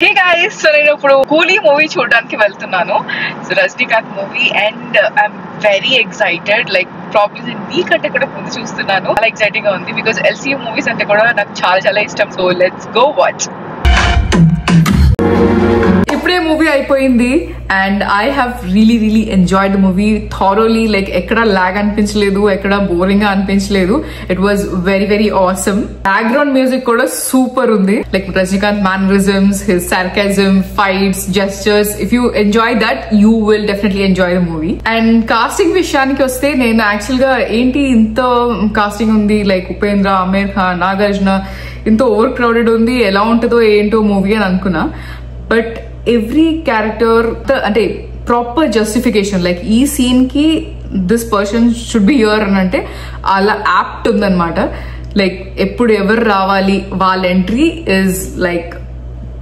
Hey guys, so నేను ఇప్పుడు కూలీ మూవీ చూడడానికి వెళ్తున్నాను. So Rajinikanth movie and I'm very excited. Like probably నేను మీకంటే కూడా ముందు చూస్తున్నాను. చాలా ఎక్సైటింగ్ గా ఉంది బికాస్ ఎల్సీయూ మూవీస్ అంటే కూడా నాకు చాలా చాలా ఇష్టం. So let's go watch. ఇప్పుడే మూవీ అయిపోయింది and I have really enjoyed the movie thoroughly. Like ఎక్కడ లాగ్ అనిపించలేదు, ఎక్కడ బోరింగ్ గా అనిపించలేదు. It was very awesome. Background music కూడా సూపర్ ఉంది. Like Rajinikanth mannerisms, his sarcasm, fights, gestures. If you enjoy that you will definitely enjoy the movie. And casting విషయానికి వస్తే నేను యాక్చువల్ గా ఏంటి ఇంత కాస్టింగ్ ఉంది, లైక్ ఉపేంద్ర, ఆమీర్ ఖాన్, నాగార్జున, ఇంత ఓవర్ క్రౌడెడ్ ఉంది, ఎలా ఉంటుందో ఏంటో మూవీ అని అనుకున్నా. బట్ ఎవ్రీ క్యారెక్టర్ అంటే ప్రాపర్ జస్టిఫికేషన్, లైక్ ఈ సీన్ కి this person should be here అని అంటే అలా యాప్ట్ ఉందన్నమాట. లైక్ ఎప్పుడు ఎవరు రావాలి, వాళ్ళ entry is like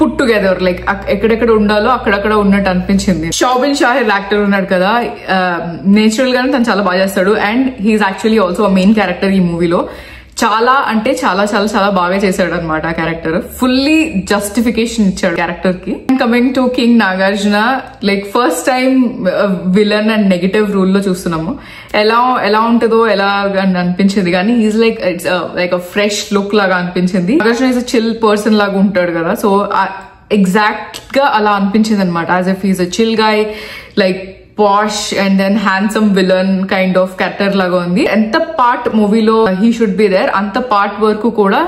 put together. Like ఎక్కడెక్కడ ఉండాలో అక్కడక్కడ ఉన్నట్టు అనిపించింది. షౌబిన్ షాహిర్ యాక్టర్ ఉన్నాడు కదా, నేచురల్ గానే తను చాలా బాగా చేస్తాడు. And he's actually also a main character ఈ మూవీలో. చాలా అంటే చాలా చాలా చాలా బాగా చేశాడు అనమాట ఆ క్యారెక్టర్. ఫుల్లీ జస్టిఫికేషన్ ఇచ్చాడు క్యారెక్టర్ కి. Coming to king Nagarjuna, like first time villain and negative role లో చూస్తున్నాము. ఎలా ఉంటుందో ఎలా అనిపించింది, కానీ is like it's like a fresh look లాగా అనిపించింది. Nagarjuna is a chill person లాగా ఉంటాడు కదా, సో ఎగ్జాక్ట్ గా అలా అనిపించింది అనమాట. As if is a chill guy, like posh and then handsome villain kind of character లాగా ఉంది. ఎంత పార్ట్ మూవీలో హీ షుడ్ బి దేర్, అంత పార్ట్ వరకు కూడా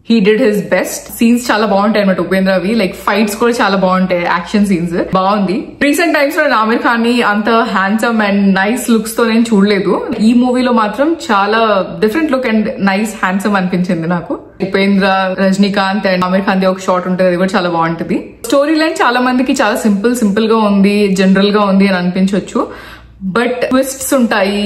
he did his best. Scenes చాలా బాగుంటాయి అనమాట ఉపేంద్రవి. లైక్ ఫైట్స్ కూడా చాలా బాగుంటాయి, యాక్షన్ సీన్స్ బాగుంది. రీసెంట్ టైమ్స్ లో ఆమీర్ ఖాన్ ని అంత హ్యాండ్సమ్ అండ్ నైస్ లుక్స్ తో నేను చూడలేదు. ఈ మూవీలో మాత్రం చాలా different look and nice handsome అనిపించింది నాకు. ఉపేంద్ర, రజనీకాంత్ అండ్ ఆమీర్ ఖాన్ ది ఒక షాట్ ఉంటుంది, అది కూడా చాలా బాగుంటుంది. స్టోరీ లైన్ చాలా మందికి చాలా సింపుల్ గా ఉంది, జనరల్ గా ఉంది అని అనిపించవచ్చు. బట్ ట్విస్ట్స్ ఉంటాయి,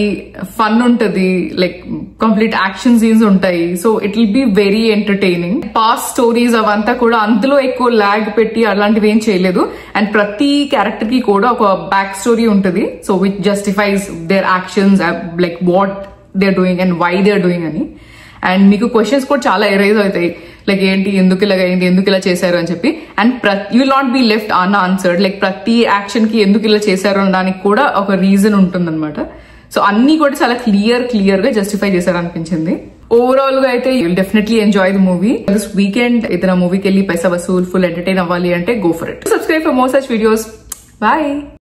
ఫన్ ఉంటది, లైక్ కంప్లీట్ యాక్షన్ సీన్స్ ఉంటాయి. So it will be very entertaining. Past stories అవంతా కూడా అందులో ఎక్కువ లాగ్ పెట్టి అలాంటివి ఏం చేయలేదు. అండ్ ప్రతి క్యారెక్టర్ కి కూడా ఒక బ్యాక్ స్టోరీ ఉంటుంది. So which justifies their actions, like what they are doing and why they are doing అని. అండ్ మీకు క్వశ్చన్స్ కూడా చాలా ఎరైజ్ అవుతాయి, లైక్ ఏంటి, ఎందుకు ఇలా అయింది, ఎందుకు ఇలా చేశారు అని చెప్పి. And you will not be left unanswered. Like ప్రతి యాక్షన్ కి ఎందుకు ఇలా చేశారు అన్న దానికి కూడా ఒక రీజన్ ఉంటుందన్నమాట. సో అన్ని కూడా చాలా క్లియర్ గా జస్టిఫై చేశారు అనిపించింది. ఓవరాల్ గా అయితే you will definitely enjoy the movie. This weekend ఏదైనా మూవీకి వెళ్ళి పైసా వసూల్ ఫుల్ ఎంటర్టైన్ అవ్వాలి అంటే go for it. Subscribe for more such videos. Bye.